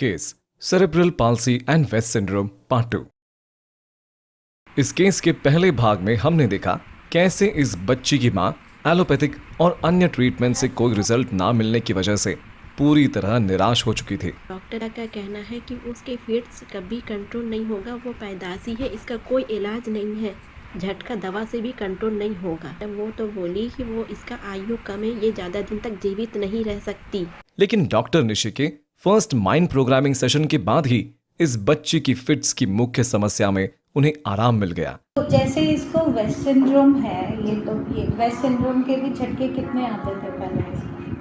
Case cerebral palsy and West syndrome part 2। इस case के पहले भाग में हमने देखा कैसे इस बच्ची की मां एलोपैथिक और अन्य ट्रीटमेंट से कोई रिजल्ट ना मिलने की वजह से पूरी तरह निराश हो चुकी थी। डॉक्टर का कहना है कि उसके फिट्स कभी कंट्रोल नहीं होगा, वो पैदाशी है, इसका कोई इलाज नहीं है, झटका दवा से भी कंट्रोल नहीं होगा। वो तो बोली कि वो इसका आयु कम है, ये ज़्यादा दिन तक जीवित नहीं रह सकती। लेकिन डॉक्टर निशी के फर्स्ट माइंड प्रोग्रामिंग सेशन के बाद ही इस बच्ची की फिट्स की मुख्य समस्या में उन्हें आराम मिल गया। तो जैसे इसको वेस्ट सिंड्रोम है, ये वेस्ट सिंड्रोम के भी झटके कितने आते थे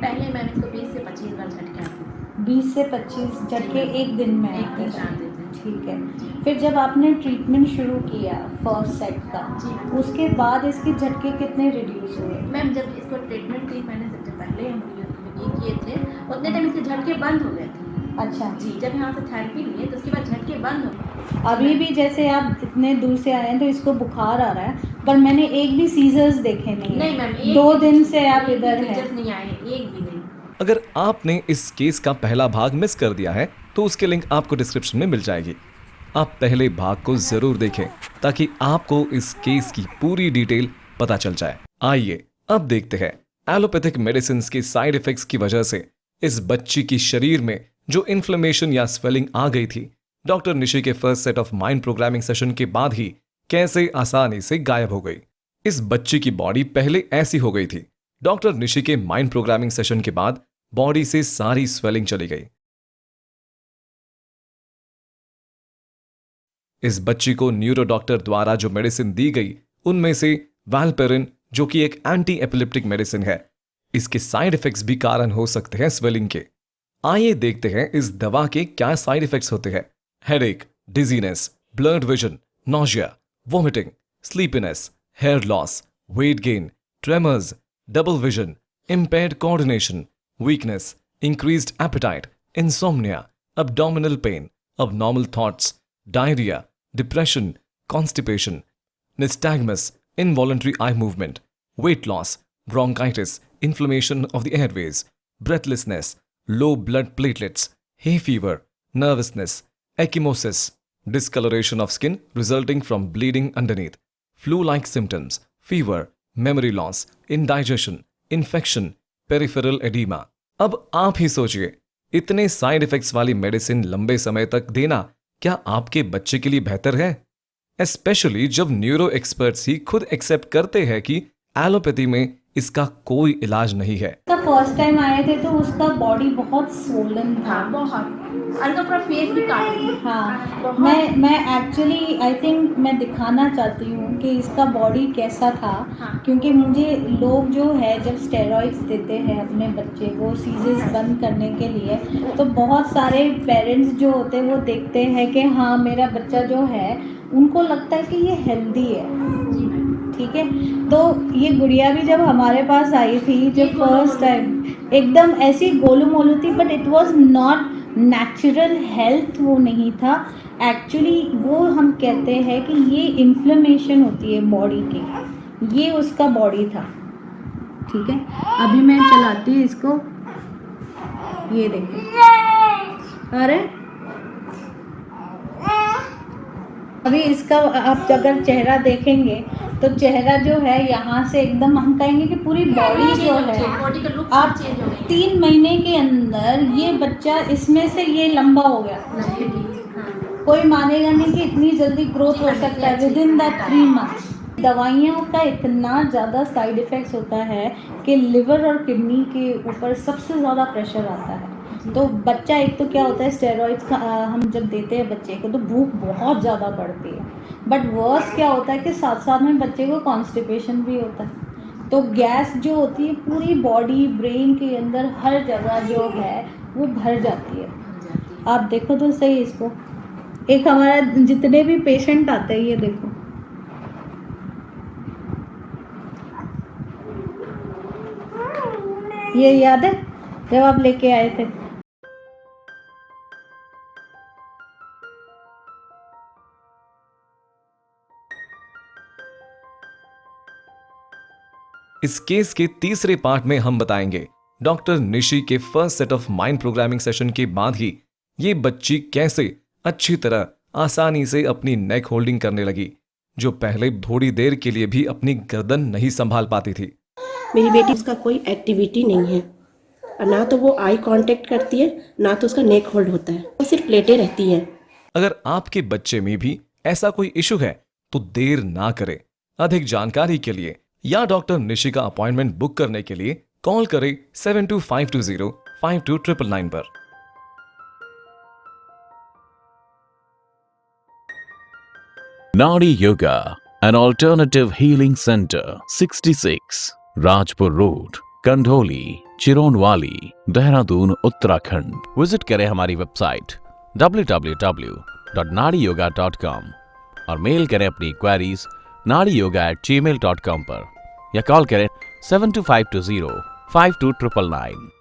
पहले मैम इसको 20 से 25 बार झटके आते थे। 20 से 25 झटके एक दिन में एक आते दिन थे। आते थे। ठीक है। फिर जब आपने ट्रीटमेंट शुरू किया फर्स्ट सेट का, उसके बाद इसके झटके कितने रिड्यूस हुए? मैम जब इसको ट्रीटमेंट की मैंने सबसे पहले हम ये किए थे, उतने टाइम इसके झटके बंद हो गए थे। अच्छा जी, जब यहाँ से थेरेपी लिए तो उसके बाद झटके बंद हो गए। अभी भी जैसे आप इतने दूर से आए हैं तो इसको बुखार आ रहा है, पर मैंने एक भी सीजर्स देखे नहीं। नहीं मैम, 2 दिन से आप इधर हैं। नहीं आए, एक भी नहीं। अगर आपने इस केस का पहला भाग मिस कर दिया है तो उसके लिंक आपको डिस्क्रिप्शन में मिल जाएगी। आप पहले भाग को जरूर देखें ताकि आपको इस केस की पूरी डिटेल पता चल जाए। आइए अब देखते हैं एलोपैथिक मेडिसिन के साइड इफेक्ट्स की वजह से इस बच्ची की शरीर में जो इन्फ्लेमेशन या स्वेलिंग आ गई थी, डॉक्टर निशी के first set of mind programming session के बाद ही कैसे आसानी से गायब हो गई। इस बच्ची की बॉडी पहले ऐसी हो गई थी, डॉक्टर निशी के माइंड प्रोग्रामिंग सेशन के बाद बॉडी से सारी स्वेलिंग चली गई। इस बच्ची को न्यूरो डॉक्टर द्वारा जो मेडिसिन दी गई उनमें से वैलपेरिन, जो कि एक एंटी एपिलेप्टिक मेडिसिन है, इसके साइड इफेक्ट्स भी कारण हो सकते हैं स्वेलिंग के। आइए देखते हैं इस दवा के क्या साइड इफेक्ट्स होते हैं। Headache, dizziness, blurred vision, nausea, vomiting, sleepiness, hair loss, weight gain, tremors, double vision, impaired coordination, weakness, increased appetite, insomnia, abdominal pain, abnormal thoughts, diarrhea, depression, constipation, nystagmus, involuntary eye movement, weight loss, bronchitis, inflammation of the airways, breathlessness, low blood platelets, hay fever, nervousness, ecchymosis, discoloration of skin resulting from bleeding underneath, flu-like symptoms, fever, memory loss, indigestion, infection, peripheral oedema. अब आप ही सोचिए, इतने side effects वाली medicine लंबे समय तक देना क्या आपके बच्चे के लिए बेहतर है? स्पेशली जब न्यूरो एक्सपर्ट्स ही खुद एक्सेप्ट करते हैं कि एलोपैथी में इसका कोई इलाज नहीं है। फर्स्ट टाइम आए थे तो उसका बॉडी बहुत सोलन था। हाँ, बहुत। और तो पूरा फेस भी काला था। हाँ, मैं एक्चुअली आई थिंक मैं दिखाना चाहती हूँ कि इसका बॉडी कैसा था। हाँ। क्योंकि मुझे लोग जो है जब स्टेरॉइड्स देते हैं अपने बच्चे को सीजर्स बंद करने के लिए, तो बहुत सारे पेरेंट्स जो होते हैं वो देखते हैं कि हाँ मेरा बच्चा जो है, उनको लगता है कि ये हेल्दी है। जी मैम। ठीक है। तो ये गुड़िया भी जब हमारे पास आई थी, जब फर्स्ट टाइम एकदम ऐसी गोलू मोलू थी, but it was not natural health, वो नहीं था एक्चुअली। वो हम कहते हैं कि ये इन्फ्लेमेशन होती है बॉडी की, ये उसका बॉडी था। ठीक है। अभी मैं चलाती हूँ इसको, ये देखो। अरे अभी इसका आप अगर चेहरा देखेंगे तो चेहरा जो है यहाँ से एकदम हम कहेंगे कि पूरी बॉडी जो है, बॉडी का लुक आप चेंज हो गई। 3 महीने के अंदर ये बच्चा इसमें से ये लंबा हो गया। हाँ। कोई मानेगा नहीं कि इतनी जल्दी ग्रोथ हो सकता है विद इन दैट 3 मंथ्स। दवाइयों का इतना ज़्यादा साइड इफ़ेक्ट्स होता है कि लिवर और किडनी के ऊपर सबसे ज़्यादा प्रेशर आता है। तो बच्चा, एक तो क्या होता है स्टेरॉइड्स का हम जब देते हैं बच्चे को तो भूख बहुत ज़्यादा बढ़ती है, बट वर्स क्या होता है कि साथ साथ में बच्चे को कॉन्स्टिपेशन भी होता है। तो गैस जो होती है पूरी बॉडी, ब्रेन के अंदर हर जगह जो है वो भर जाती है। आप देखो तो सही इसको। एक हमारा जितने भी पेशेंट आते हैं, ये देखो, ये याद है जब आप लेके आए थे? इस केस के तीसरे पार्ट में हम बताएंगे डॉक्टर निशी के first set of mind programming session के बाद ही ये बच्ची कैसे अच्छी तरह आसानी से अपनी नेक होल्डिंग करने लगी, जो पहले थोड़ी देर के लिए भी अपनी गर्दन नहीं संभाल पाती थी। मेरी बेटी उसका कोई एक्टिविटी नहीं है, और ना तो वो आई कांटेक्ट करती है, ना तो उसका नेक होल्ड होता है, वो सिर्फ लेटे रहती है। अगर आपके बच्चे में भी ऐसा कोई इशू है तो देर ना करें। अधिक जानकारी के लिए या डॉक्टर निशि का अपॉइंटमेंट बुक करने के लिए कॉल करें 7252052999 पर। Nadi Yoga, an alternative healing center, 66 Rajpur Road, Kandholi, Chironwali, Dehradun, Uttarakhand. Visit करें हमारी वेबसाइट www.nadiyoga.com और मेल करें अपनी क्वेरीज nadiyoga@gmail.com पर या कॉल करें 7252052999।